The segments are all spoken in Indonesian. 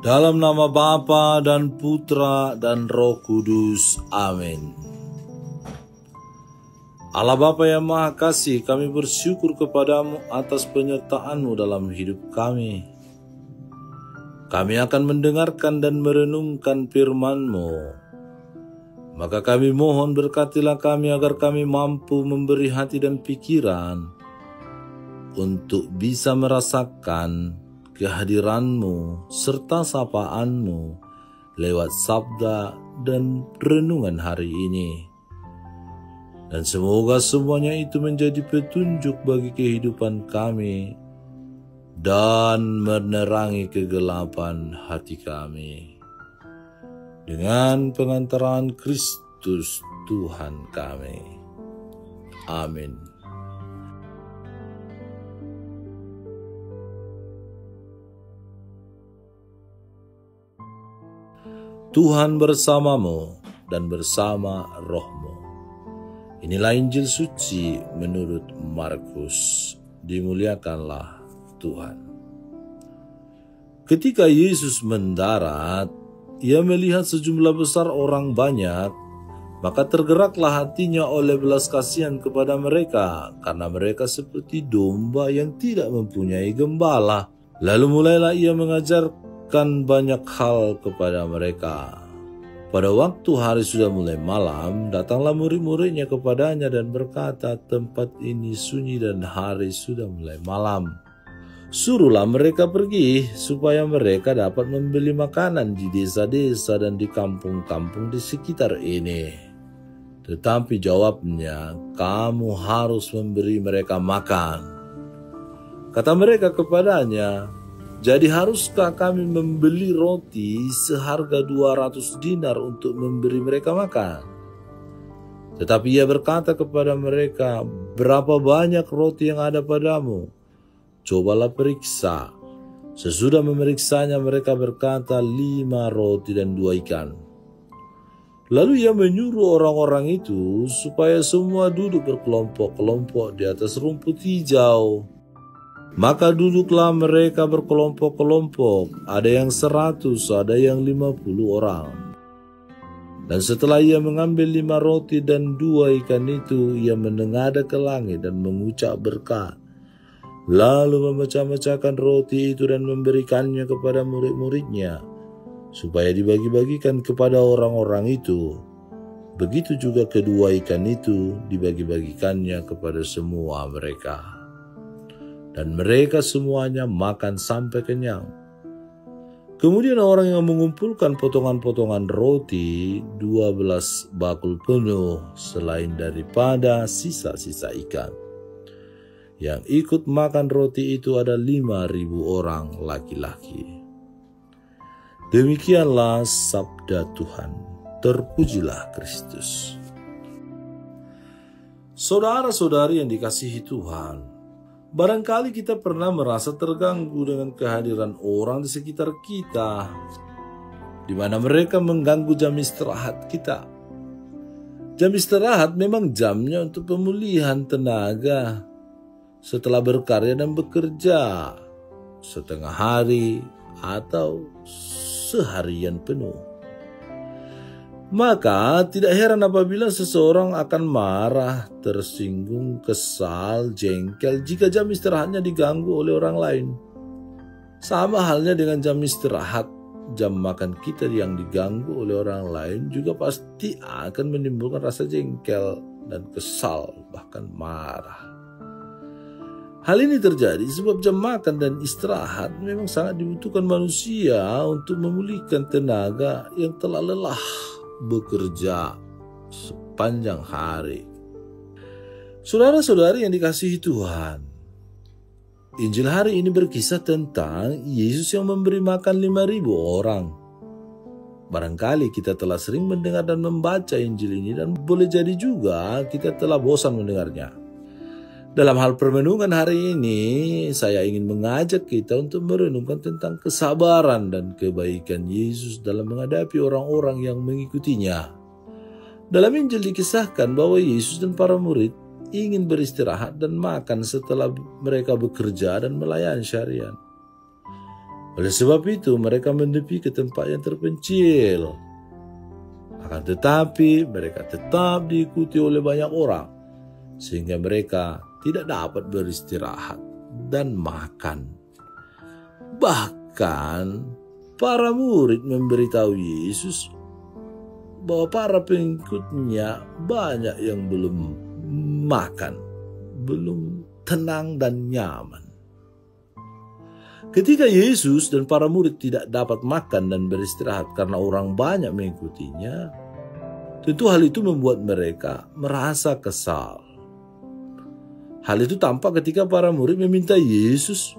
Dalam nama Bapa dan Putra dan Roh Kudus. Amin. Allah Bapa yang Maha Kasih, kami bersyukur kepadamu atas penyertaan-Mu dalam hidup kami. Kami akan mendengarkan dan merenungkan firman-Mu. Maka kami mohon berkatilah kami agar kami mampu memberi hati dan pikiran untuk bisa merasakan kehadiran-Mu serta sapaan-Mu lewat sabda dan renungan hari ini. Dan semoga semuanya itu menjadi petunjuk bagi kehidupan kami dan menerangi kegelapan hati kami. Dengan pengantaran Kristus Tuhan kami. Amin. Tuhan bersamamu dan bersama rohmu. Inilah Injil suci menurut Markus. Dimuliakanlah Tuhan. Ketika Yesus mendarat, Ia melihat sejumlah besar orang banyak, maka tergeraklah hatinya oleh belas kasihan kepada mereka, karena mereka seperti domba yang tidak mempunyai gembala. Lalu mulailah Ia mengajarkan banyak hal kepada mereka. Pada waktu hari sudah mulai malam, datanglah murid-muridnya kepadanya dan berkata, "Tempat ini sunyi dan hari sudah mulai malam. Suruhlah mereka pergi, supaya mereka dapat membeli makanan di desa-desa dan di kampung-kampung di sekitar ini." Tetapi jawabnya, "Kamu harus memberi mereka makan." Kata mereka kepadanya, "Jadi haruskah kami membeli roti seharga 200 dinar untuk memberi mereka makan?" Tetapi Ia berkata kepada mereka, "Berapa banyak roti yang ada padamu? Cobalah periksa." Sesudah memeriksanya, mereka berkata, 5 roti dan 2 ikan. Lalu Ia menyuruh orang-orang itu supaya semua duduk berkelompok-kelompok di atas rumput hijau. Maka duduklah mereka berkelompok-kelompok, ada yang 100, ada yang 50 orang. Dan setelah Ia mengambil 5 roti dan 2 ikan itu, Ia menengadah ke langit dan mengucap berkat. Lalu memecah-mecahkan roti itu dan memberikannya kepada murid-muridnya, supaya dibagi-bagikan kepada orang-orang itu. Begitu juga kedua ikan itu dibagi-bagikannya kepada semua mereka. Dan mereka semuanya makan sampai kenyang. Kemudian orang yang mengumpulkan potongan-potongan roti 12 bakul penuh, selain daripada sisa-sisa ikan. Yang ikut makan roti itu ada 5.000 orang laki-laki. Demikianlah sabda Tuhan. Terpujilah Kristus. Saudara-saudari yang dikasihi Tuhan, barangkali kita pernah merasa terganggu dengan kehadiran orang di sekitar kita, di mana mereka mengganggu jam istirahat kita. Jam istirahat memang jamnya untuk pemulihan tenaga setelah berkarya dan bekerja setengah hari atau seharian penuh. Maka tidak heran apabila seseorang akan marah, tersinggung, kesal, jengkel jika jam istirahatnya diganggu oleh orang lain. Sama halnya dengan jam istirahat, jam makan kita yang diganggu oleh orang lain juga pasti akan menimbulkan rasa jengkel dan kesal, bahkan marah. Hal ini terjadi sebab jam makan dan istirahat memang sangat dibutuhkan manusia untuk memulihkan tenaga yang telah lelah bekerja sepanjang hari. Saudara-saudari yang dikasihi Tuhan, Injil hari ini berkisah tentang Yesus yang memberi makan 5.000 orang. Barangkali kita telah sering mendengar dan membaca Injil ini dan boleh jadi juga kita telah bosan mendengarnya. Dalam hal permenungan hari ini, saya ingin mengajak kita untuk merenungkan tentang kesabaran dan kebaikan Yesus dalam menghadapi orang-orang yang mengikutinya. Dalam Injil dikisahkan bahwa Yesus dan para murid ingin beristirahat dan makan setelah mereka bekerja dan melayani seharian. Oleh sebab itu mereka menepi ke tempat yang terpencil. Akan tetapi mereka tetap diikuti oleh banyak orang, sehingga mereka tidak dapat beristirahat dan makan. Bahkan para murid memberitahu Yesus bahwa para pengikutnya banyak yang belum makan, belum tenang dan nyaman. Ketika Yesus dan para murid tidak dapat makan dan beristirahat karena orang banyak mengikutinya, tentu hal itu membuat mereka merasa kesal. Hal itu tampak ketika para murid meminta Yesus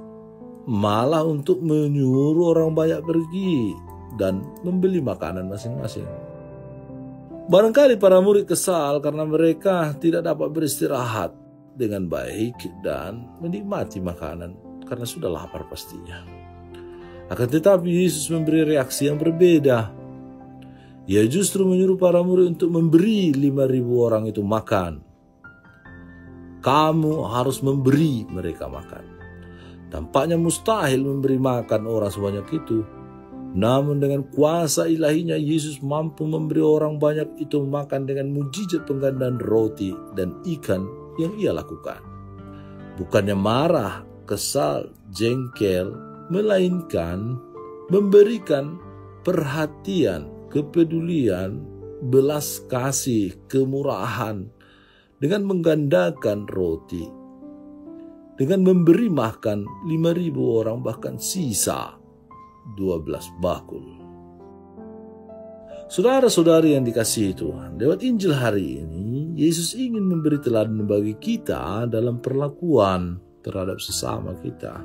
malah untuk menyuruh orang banyak pergi dan membeli makanan masing-masing. Barangkali para murid kesal karena mereka tidak dapat beristirahat dengan baik dan menikmati makanan karena sudah lapar pastinya. Akan tetapi Yesus memberi reaksi yang berbeda. Ia justru menyuruh para murid untuk memberi 5.000 orang itu makan. Kamu harus memberi mereka makan. Tampaknya mustahil memberi makan orang sebanyak itu. Namun dengan kuasa ilahinya Yesus mampu memberi orang banyak itu makan dengan mujizat penggandaan roti dan ikan yang ia lakukan. Bukannya marah, kesal, jengkel, melainkan memberikan perhatian, kepedulian, belas kasih, kemurahan dengan menggandakan roti, dengan memberi makan 5.000 orang bahkan sisa 12 bakul. Saudara-saudari yang dikasihi Tuhan, lewat Injil hari ini, Yesus ingin memberi teladan bagi kita dalam perlakuan terhadap sesama kita.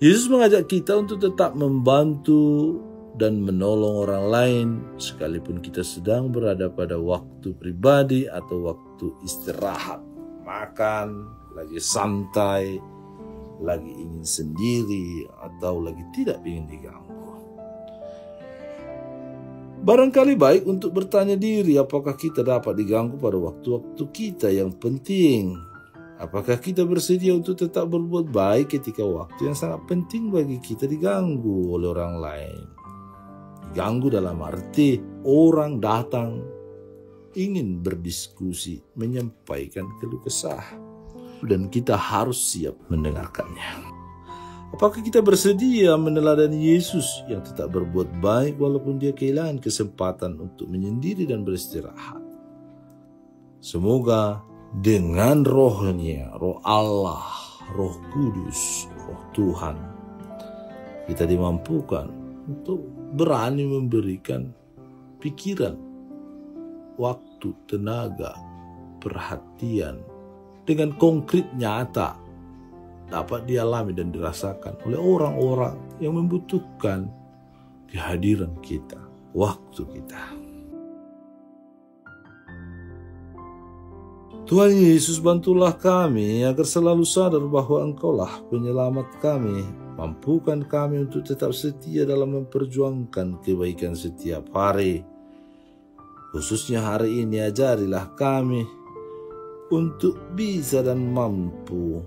Yesus mengajak kita untuk tetap membantu dan menolong orang lain, sekalipun kita sedang berada pada waktu pribadi atau waktu istirahat, makan, lagi santai, lagi ingin sendiri, atau lagi tidak ingin diganggu. Barangkali baik untuk bertanya diri, apakah kita dapat diganggu pada waktu-waktu kita yang penting? Apakah kita bersedia untuk tetap berbuat baik ketika waktu yang sangat penting bagi kita diganggu oleh orang lain? Diganggu dalam arti orang datang ingin berdiskusi, menyampaikan keluh kesah, dan kita harus siap mendengarkannya. Apakah kita bersedia meneladani Yesus yang tetap berbuat baik walaupun dia kehilangan kesempatan untuk menyendiri dan beristirahat? Semoga dengan rohnya, roh Allah, roh kudus, roh Tuhan, kita dimampukan untuk berani memberikan pikiran, waktu, tenaga, perhatian dengan konkret nyata dapat dialami dan dirasakan oleh orang-orang yang membutuhkan kehadiran kita, waktu kita. Tuhan Yesus, bantulah kami agar selalu sadar bahwa Engkaulah penyelamat kami. Mampukan kami untuk tetap setia dalam memperjuangkan kebaikan setiap hari. Khususnya hari ini ajarilah kami untuk bisa dan mampu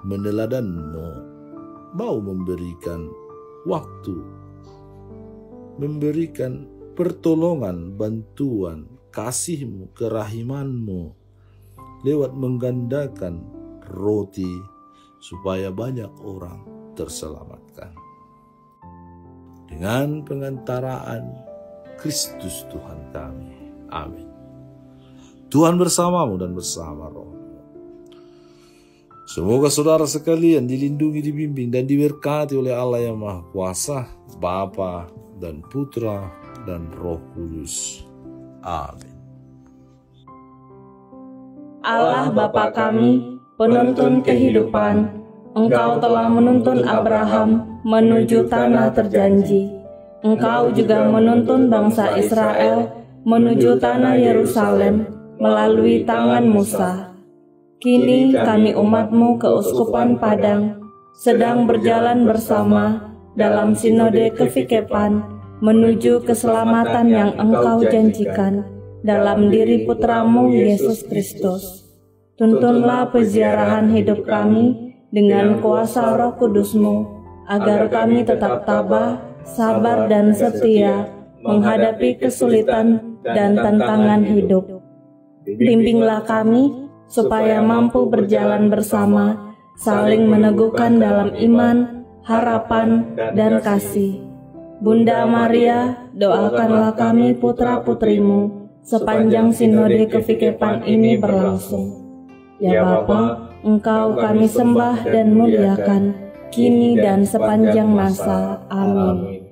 meneladanmu, mau memberikan waktu, memberikan pertolongan, bantuan, kasihmu, kerahimanmu lewat menggandakan roti supaya banyak orang terselamatkan. Dengan pengantaraan Kristus Tuhan kami. Amin. Tuhan bersamamu dan bersama rohmu. Semoga saudara sekalian dilindungi, dibimbing, dan diberkati oleh Allah yang Maha Kuasa, Bapa dan Putra dan Roh Kudus. Amin. Allah Bapa kami, penuntun kehidupan, Engkau telah menuntun Abraham menuju tanah terjanji. Engkau juga menuntun bangsa Israel menuju tanah Yerusalem melalui tangan Musa. Kini kami umat-Mu keuskupan Padang sedang berjalan bersama dalam sinode kefikepan menuju keselamatan yang Engkau janjikan dalam diri Putra-Mu Yesus Kristus. Tuntunlah peziarahan hidup kami dengan kuasa Roh Kudus-Mu, agar kami tetap tabah, sabar dan setia menghadapi kesulitan dan tantangan hidup. Bimbinglah kami supaya mampu berjalan bersama, saling meneguhkan dalam iman, harapan, dan kasih. Bunda Maria, doakanlah kami putra-putrimu sepanjang sinode kefikepan ini berlangsung. Ya Bapa, Engkau kami sembah dan muliakan, kini dan sepanjang masa. Amin.